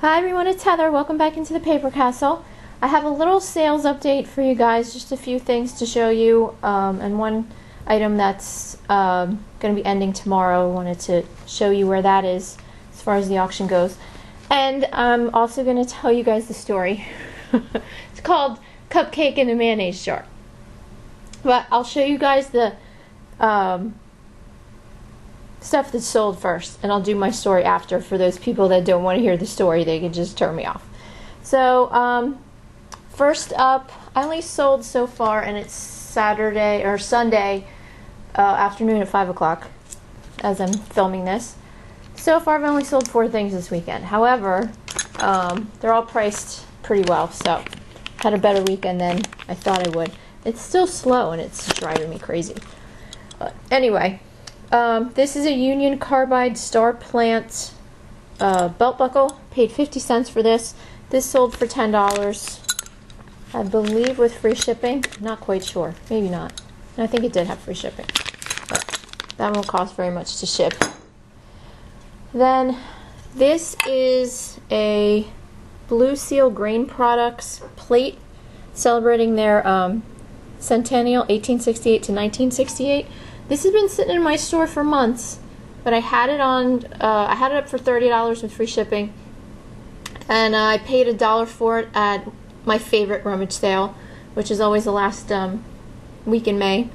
Hi everyone, it's Heather. Welcome back into the Paper Castle. I have a little sales update for you guys, just a few things to show you, and one item that's going to be ending tomorrow. I wanted to show you where that is as far as the auction goes. And I'm also going to tell you guys the story. It's called Cupcake in a Mayonnaise Jar. But I'll show you guys the stuff that's sold first, and I'll do my story after. For those people that don't want to hear the story, they can just turn me off. So first up, I only sold so far, and it's Saturday or Sunday afternoon at 5 o'clock as I'm filming this. So far I've only sold 4 things this weekend. However, they're all priced pretty well, so had a better weekend than I thought I would. It's still slow and it's driving me crazy. But anyway, this is a Union Carbide Star Plant belt buckle. Paid 50 cents for this. This sold for $10, I believe, with free shipping. Not quite sure. Maybe not. I think it did have free shipping, but that won't cost very much to ship. Then this is a Blue Seal Grain Products plate celebrating their centennial, 1868 to 1968. This has been sitting in my store for months, but I had it on. I had it up for $30 with free shipping, and I paid $1 for it at my favorite rummage sale, which is always the last week in May.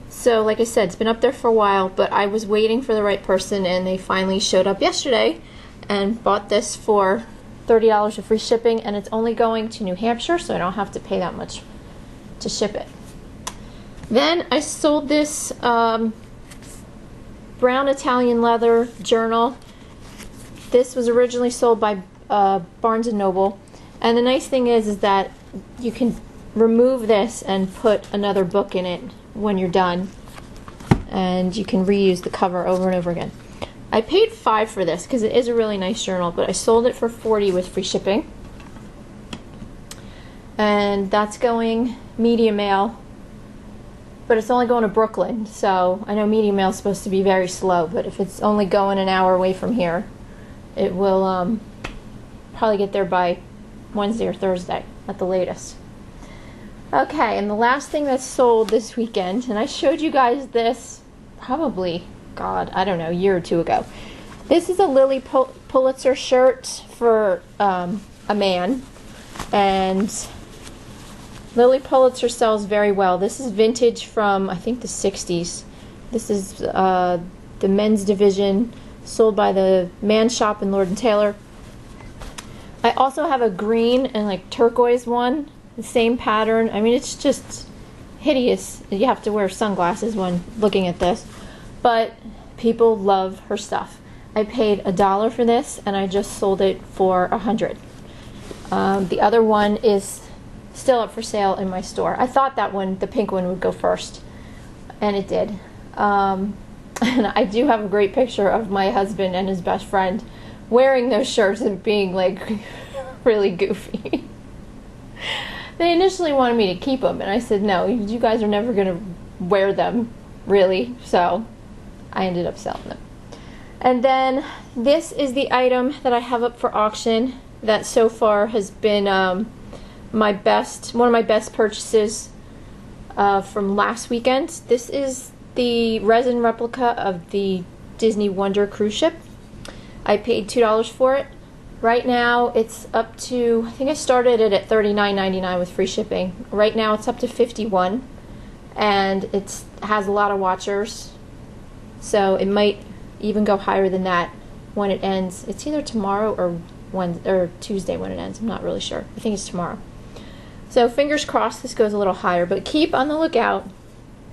So, like I said, it's been up there for a while, but I was waiting for the right person, and they finally showed up yesterday, and bought this for $30 with free shipping, and it's only going to New Hampshire, so I don't have to pay that much to ship it. Then I sold this brown Italian leather journal. This was originally sold by Barnes & Noble, and the nice thing is that you can remove this and put another book in it when you're done, and you can reuse the cover over and over again. I paid $5 for this because it is a really nice journal, but I sold it for $40 with free shipping, and that's going medium mail. But it's only going to Brooklyn, so I know medium mail is supposed to be very slow, but if it's only going an hour away from here, it will probably get there by Wednesday or Thursday at the latest. Okay, and the last thing that's sold this weekend, and I showed you guys this probably, God, I don't know, a year or two ago. This is a Lily Pulitzer shirt for a man, and Lily Pulitzer sells very well. This is vintage from, I think, the 60s. This is the men's division, sold by the Man Shop in Lord & Taylor. I also have a green and like turquoise one, the same pattern. I mean, it's just hideous. You have to wear sunglasses when looking at this, but people love her stuff. I paid $1 for this, and I just sold it for $100. The other one is still up for sale in my store. I thought that one, the pink one, would go first, and it did. And I do have a great picture of my husband and his best friend wearing those shirts and being like really goofy. They initially wanted me to keep them, and I said, no, you guys are never going to wear them, really. So I ended up selling them. And then this is the item that I have up for auction that so far has been one of my best purchases from last weekend. This is the resin replica of the Disney Wonder cruise ship. I paid $2 for it. Right now it's up to, I think I started it at $39.99 with free shipping. Right now it's up to $51, and it has a lot of watchers, so it might even go higher than that when it ends. It's either tomorrow or Tuesday when it ends. I'm not really sure. I think it's tomorrow. So fingers crossed this goes a little higher, but keep on the lookout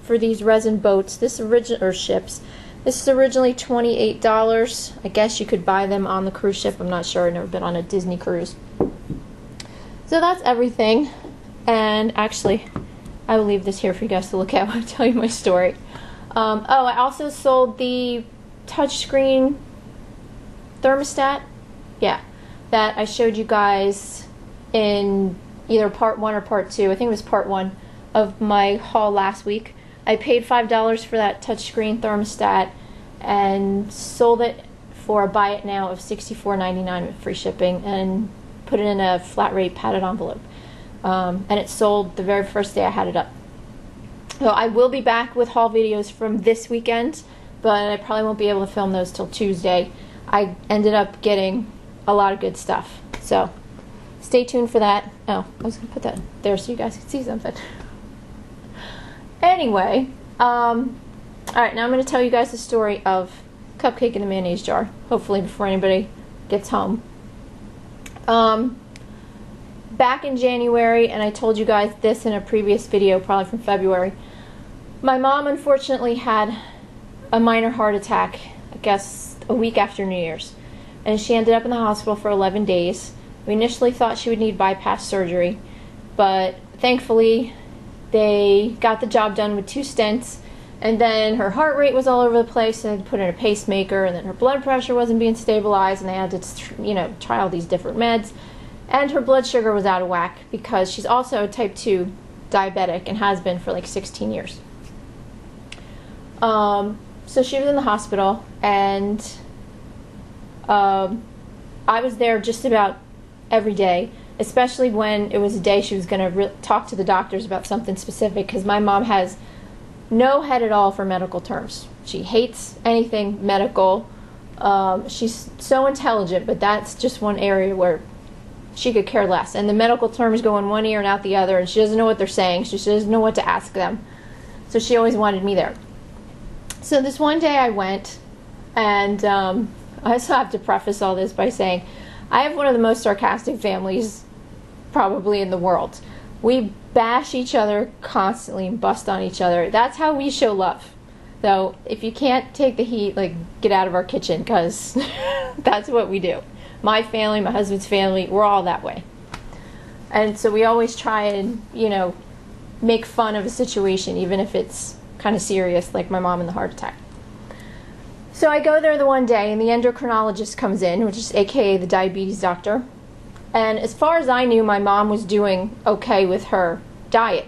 for these resin boats. Ships. This is originally $28. I guess you could buy them on the cruise ship. I'm not sure. I've never been on a Disney cruise. So that's everything. And actually, I will leave this here for you guys to look at when I tell you my story. I also sold the touchscreen thermostat. Yeah, that I showed you guys in either part 1 or part 2. I think it was part 1 of my haul last week. I paid $5 for that touchscreen thermostat and sold it for a buy it now of $64.99 with free shipping, and put it in a flat rate padded envelope. And it sold the very first day I had it up. So I will be back with haul videos from this weekend, but I probably won't be able to film those till Tuesday. I ended up getting a lot of good stuff, so stay tuned for that. Oh, I was going to put that there so you guys could see something. Anyway, alright, now I'm going to tell you guys the story of Cupcake in the mayonnaise jar, hopefully before anybody gets home. Back in January, and I told you guys this in a previous video, probably from February, my mom unfortunately had a minor heart attack, I guess a week after New Year's, and she ended up in the hospital for 11 days. We initially thought she would need bypass surgery, but thankfully they got the job done with 2 stents, and then her heart rate was all over the place, and they had to put in a pacemaker, and then her blood pressure wasn't being stabilized, and they had to try all these different meds, and her blood sugar was out of whack because she's also a type 2 diabetic and has been for like 16 years. So she was in the hospital, and I was there just about every day, especially when it was a day she was going to talk to the doctors about something specific, because my mom has no head at all for medical terms. She hates anything medical. She's so intelligent, but that's just one area where she could care less. And the medical terms go in one ear and out the other, and she doesn't know what they're saying. She doesn't know what to ask them. So she always wanted me there. So this one day I went, and I also have to preface all this by saying I have one of the most sarcastic families probably in the world. We bash each other constantly and bust on each other. That's how we show love. So if you can't take the heat, like, get out of our kitchen, because that's what we do. My family, my husband's family, we're all that way. And so we always try and, make fun of a situation, even if it's kind of serious, like my mom and the heart attack. So I go there the one day, and the endocrinologist comes in, which is AKA the diabetes doctor. And as far as I knew, my mom was doing okay with her diet.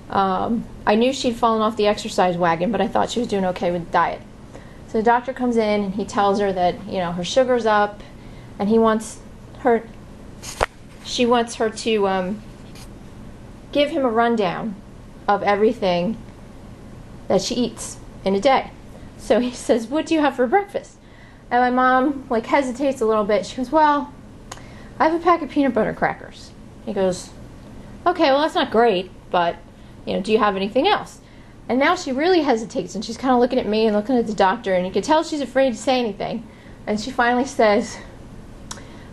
I knew she'd fallen off the exercise wagon, but I thought she was doing okay with diet. So the doctor comes in, and he tells her that, her sugar's up, and she wants her to give him a rundown of everything that she eats in a day. So he says, "What do you have for breakfast?" And my mom hesitates a little bit. She goes, "Well, I have a pack of peanut butter crackers." He goes, "Okay, well, that's not great, but do you have anything else?" And now she really hesitates, and she's kind of looking at me and looking at the doctor, and you can tell she's afraid to say anything. And she finally says,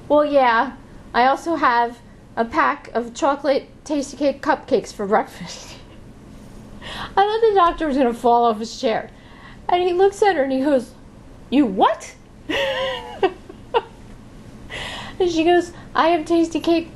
"Well, yeah, I also have a pack of chocolate tasty cake cupcakes for breakfast." I thought the doctor was going to fall off his chair. And he looks at her and he goes, "You what?" And she goes, "I have tasty cake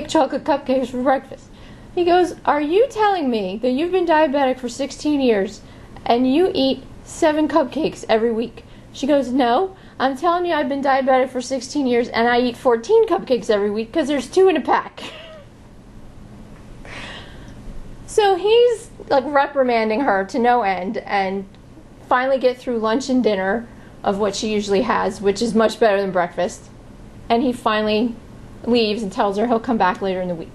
chocolate cupcakes for breakfast." He goes, "Are you telling me that you've been diabetic for 16 years and you eat 7 cupcakes every week?" She goes, "No, I'm telling you I've been diabetic for 16 years and I eat 14 cupcakes every week because there's 2 in a pack." So he's reprimanding her to no end, and finally get through lunch and dinner of what she usually has, which is much better than breakfast. And he finally leaves and tells her he'll come back later in the week.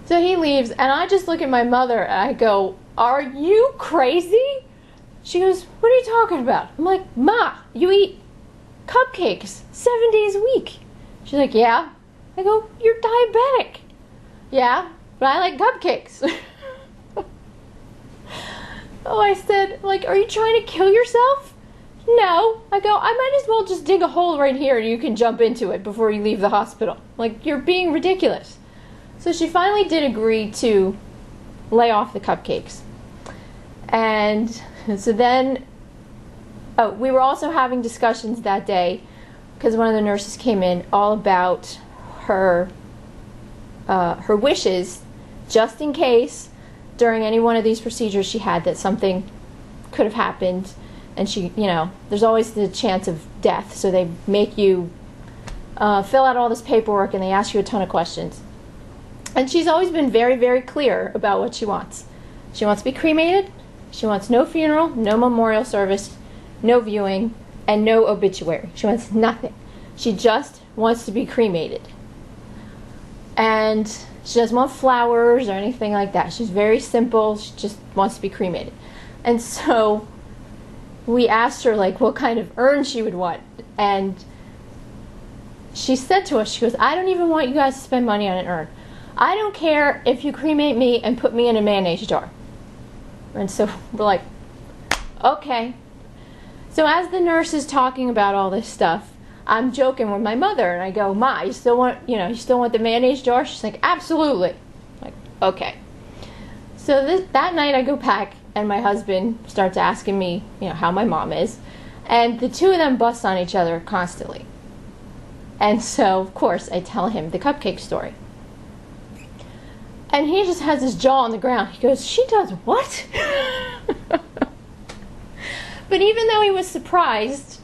So he leaves, and I just look at my mother and I go, "Are you crazy?" She goes, "What are you talking about?" I'm like, "Ma, you eat cupcakes 7 days a week." She's like, "Yeah." I go, "You're diabetic." "Yeah, but I like cupcakes." Oh, I said, "Are you trying to kill yourself?" "No." I go, "I might as well just dig a hole right here and you can jump into it before you leave the hospital. You're being ridiculous." So she finally did agree to lay off the cupcakes. And so then, we were also having discussions that day, because one of the nurses came in, all about her wishes, just in case during any one of these procedures she had that something could have happened, and she, there's always the chance of death, so they make you fill out all this paperwork and they ask you a ton of questions. And she's always been very, very clear about what she wants. She wants to be cremated, she wants no funeral, no memorial service, no viewing, and no obituary. She wants nothing. She just wants to be cremated. And she doesn't want flowers or anything like that. She's very simple. She just wants to be cremated. And so we asked her, like, what kind of urn she would want. And she said to us, she goes, I don't even want you guys to spend money on an urn. I don't care if you cremate me and put me in a mayonnaise jar. And so we're like, okay. So as the nurse is talking about all this stuff, I'm joking with my mother, and I go, Ma, you still want the mayonnaise jar? She's like, absolutely. I'm like, okay. So that night I go back, and my husband starts asking me, how my mom is, and the two of them bust on each other constantly. And so, of course, I tell him the Cupcake story. And he just has his jaw on the ground. He goes, she does what? But even though he was surprised,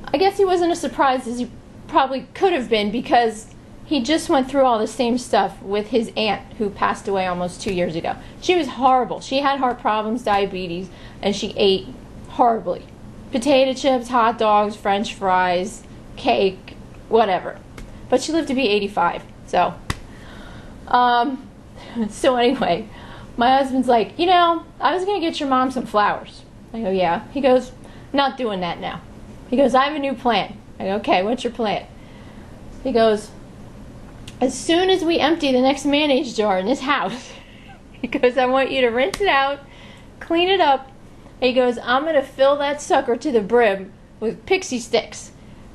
I guess he wasn't as surprised as he probably could have been, because he just went through all the same stuff with his aunt who passed away almost 2 years ago. She was horrible. She had heart problems, diabetes, and she ate horribly. Potato chips, hot dogs, French fries, cake, whatever. But she lived to be 85. So anyway, my husband's like, I was going to get your mom some flowers. I go, yeah. He goes, not doing that now. He goes, I have a new plan. I go, okay, what's your plan? He goes, as soon as we empty the next mayonnaise jar in this house, he goes, I want you to rinse it out, clean it up. And he goes, I'm going to fill that sucker to the brim with pixie sticks.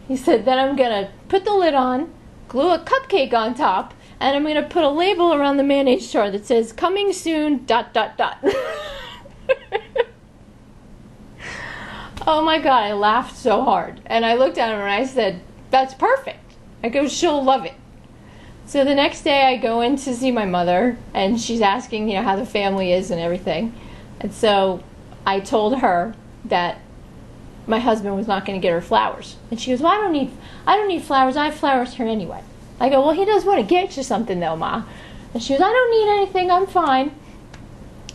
He said, then I'm going to put the lid on, glue a cupcake on top, and I'm going to put a label around the mayonnaise jar that says, coming soon, ... Oh my God, I laughed so hard. And I looked at him and I said, that's perfect. I go, she'll love it. So the next day I go in to see my mother, and she's asking, how the family is and everything. And so I told her that my husband was not going to get her flowers. And she goes, well, I don't need flowers. I have flowers here anyway. I go, well, he does want to get you something though, Ma. And she goes, I don't need anything. I'm fine.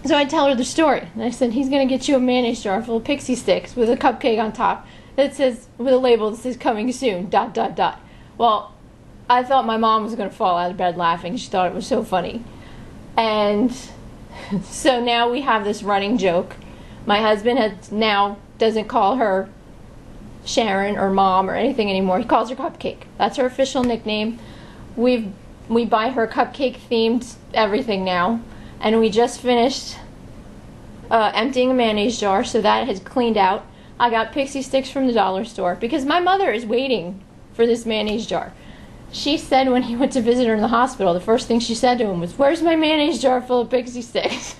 So I tell her the story. And I said, he's going to get you a mayonnaise jar full of pixie sticks with a cupcake on top that says, with a label that says, coming soon, ... Well, I thought my mom was going to fall out of bed laughing. She thought it was so funny. And so now we have this running joke. My husband now doesn't call her Sharon or Mom or anything anymore. He calls her Cupcake. That's her official nickname. We buy her cupcake themed everything now. And we just finished emptying a mayonnaise jar, so that has cleaned out. I got pixie sticks from the dollar store because my mother is waiting for this mayonnaise jar. She said when he went to visit her in the hospital, the first thing she said to him was, where's my mayonnaise jar full of pixie sticks?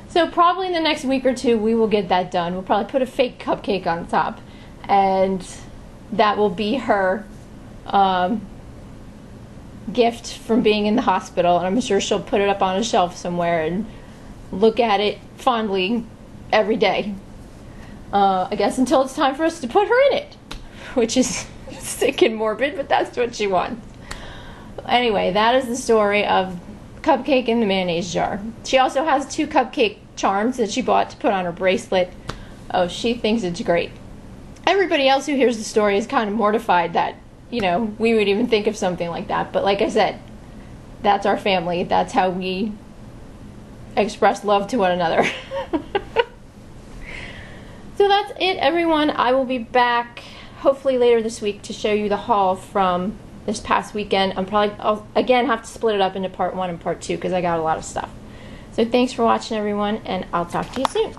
So probably in the next week or two we will get that done. We'll probably put a fake cupcake on top, and that will be her gift from being in the hospital, and I'm sure she'll put it up on a shelf somewhere and look at it fondly every day. I guess until it's time for us to put her in it, which is sick and morbid, but that's what she wants. Anyway, that is the story of Cupcake in the mayonnaise jar. She also has 2 cupcake charms that she bought to put on her bracelet. Oh, she thinks it's great. Everybody else who hears the story is kind of mortified that we would even think of something like that. But like I said, that's our family. That's how we express love to one another. So that's it, everyone. I will be back hopefully later this week to show you the haul from this past weekend. I'll again have to split it up into part 1 and part 2 because I got a lot of stuff. So thanks for watching, everyone, and I'll talk to you soon.